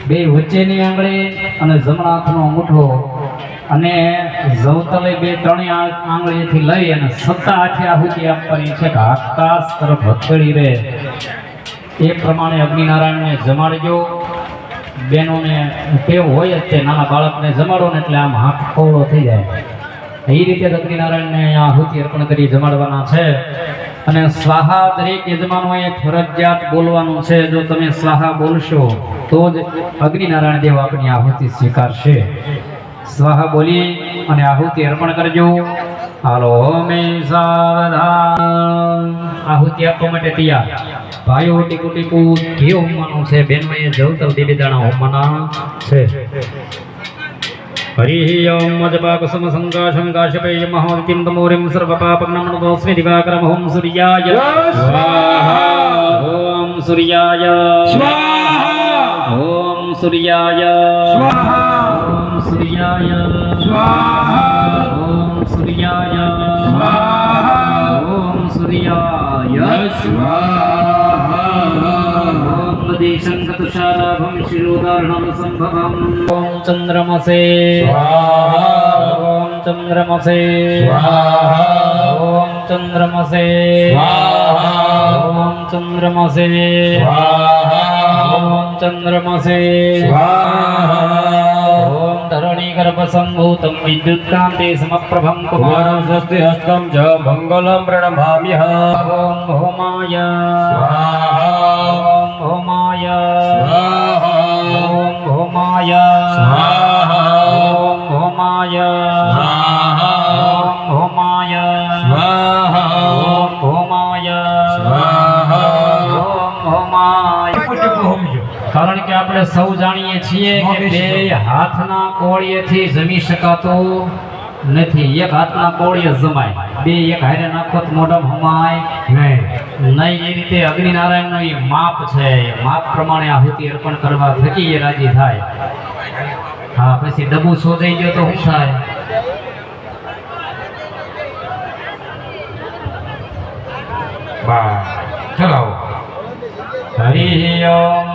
બે વચ્ચેની આંગળી અને જમણા હાથનો અંગૂઠો અને જવતલે બે ત્રણેય આંગળીથી લઈ અને સત્તા હાથે આહુતિ આપવાની છે કે આકાશ તરફ હથેળી રહે એ પ્રમાણે અગ્નિનારાયણને જમાડજો. બહેનોને ટેવ હોય જ તે નાના બાળકને જમાડો ને એટલે આમ હાથ ખોળો થઈ જાય. એ રીતે અગ્નિનારાયણને આહુતિ અર્પણ કરી જમાડવાના છે. અને સ્વાહા દરેક યજમાનોએ ફરજિયાત બોલવાનું છે. જો તમે સ્વાહા બોલશો તો જ અગ્નિનારાયણ દેવ આપની આહુતિ સ્વીકારશે. સ્વાહા બોલી અને આહુતિ અર્પણ કરજો. હાલો મે સાવધાન. આહુતિ આપવા માટે તૈયાર. ભાઈઓ ટીકુ ટીકુ ઘી હોમવાનું છે. બહેનોએ જવતલ બે દાણા હોમવાના છે. हरिः ओं मजपाकुसुम संकाशं काशपेय महावतिं तमोरिं सर्वपापग्नमनतोऽस्मि दिवाकरं ओं सूर्याय स्वाहा. ओं सूर्याय स्वाहा. ओं सूर्याय स्वाहा. ओं सूर्याय स्वाहा. ओं सूर्याय स्वाहा. ओं सूर्याय स्वाहा. देशंकतुषाराभं शिरोदार्णं संभवम्. ओं चंद्रमसे स्वाहा. ओं चंद्रमसे स्वाहा. ओं चंद्रमसे स्वाहा. ओं चंद्रमसे स्वाहा. ओं चंद्रमसे स्वाहा. ओं धरणीगर्भसम्भूतं विद्युत्कान्ते समप्रभं कुमारं स्वस्ति हस्तं च मङ्गलं प्रणमाम्यहम्. ओं होमाय स्वाहा. होमाय स्वाहा. ओं होमाय स्वाहा. ओं होमाय स्वाहा. ओं होमाय स्वाहा. ओं होमाय स्वाहा. ओं होमाय. કારણ કે આપણે સૌ જાણીએ છીએ કે બે હાથના કોળિયેથી જમી શકાતો નથી. એક હાથના કોળિયે જમાય, બે એક હારે નાખો તો મોઢામાં હમાય નહીં. એ રીતે અગ્નિનારાયણનું એ માપ છે. એ માપ પ્રમાણે આહુતિ અર્પણ કરવા થકી એ રાજી થાય. હા, પછી ડબ્બુ શોધાઈ ગયો તો શું થાય? ચલાવો. હરિ ઓમ.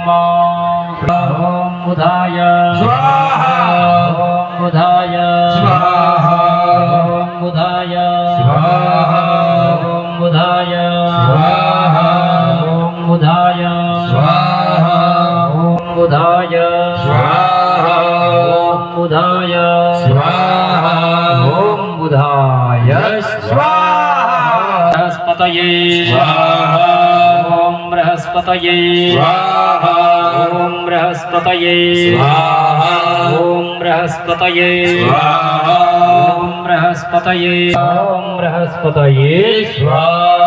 ઓમ બુધાય સ્વાહા. ઓમ બુધાય સ્વાહા. ઓમ બુધાય સ્વાહા. ઓમ બુધાય સ્વાહા. ઓમ બુધાય સ્વાહા. ઓમ બુધાય સ્વાહા. ઓમ બુધાય સ્વાહા. ઓમ બુધાય સ્વાહા. બૃહસ્પતયે સ્વાહા. ઓમ બૃહસ્પતયે સ્વાહા. ઓમ બૃહસ્પતયે સ્વાહા. ઓમ બૃહસ્પતયે સ્વાહા. ઓમ બૃહસ્પતયે. ઓમ બૃહસ્પતયે સ્વાહા.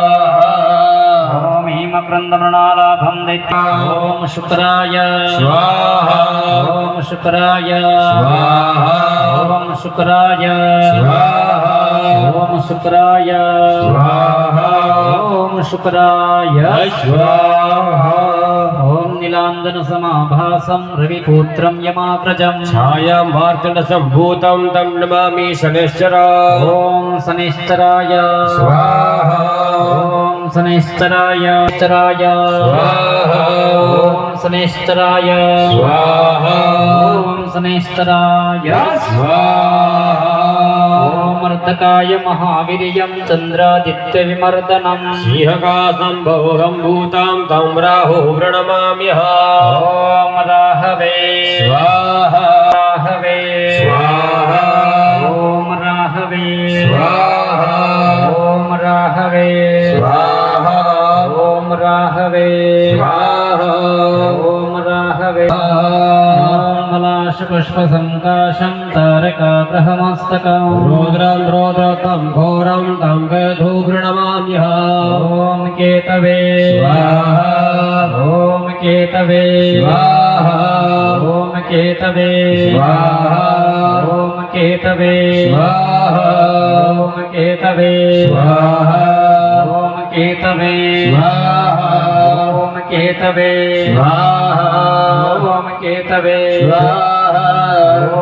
ઓમ હિમક્રંદમૃણાલાભં દૈત્ય. ઓમ શુક્રાય સ્વાહા. ઓમ શુક્રાય સ્વાહા. ઓમ શુક્રાય સ્વાહા. ઓમ શુક્રાય સ્વાહા. ઓમ શુક્રાય સ્વાહા. ઓમ નીલાંજન સમાભાસં રવિપુત્રં યમાગ્રજં છાયા માર્તંડ સંભૂतं तं નમામિ શનૈશ્ચરા. ઓમ શનૈશ્ચરાય સ્વાહા. ઓમ શનૈશ્ચરાય સ્વાહા. ઓમ શનૈશ્ચરાય સ્વાહા. ઓમ શનૈશ્ચરાય સ્વાહા. ઓમ અર્ધકાય મહાવીર્યં ચંદ્રાદિત્ય વિમર્દનમ સિંહકાસં ભોગં ભૂતાં तं રાહુ પ્रणमाम्यहम्. ઓમ રાહવે સ્વાહા. રાહવે સ્વાહા. ઓમ રાહવે સ્વાહા. ઓમ રાહવે સ્વાહા. ઓમ રાહવે સ્વાહા. ઓમ રાહવે. પુષ્પ સંકાશં તારકાગ્રહમસ્તકં રુદ્રં રૌદ્રतं ઘોરં तं વેધો પ્रणमाम्यहम्. ઓમ કેતવે સ્વાહા. ઓમ કેતવે સ્વાહા. ઓમ કેતવે સ્વાહા. ઓમ કેતવે સ્વાહા. ઓમ કેતવે સ્વાહા. ઓમ કેતવે સ્વાહા. ઓમ કેતવે સ્વાહા. ઓમ કેતવે સ્વાહા.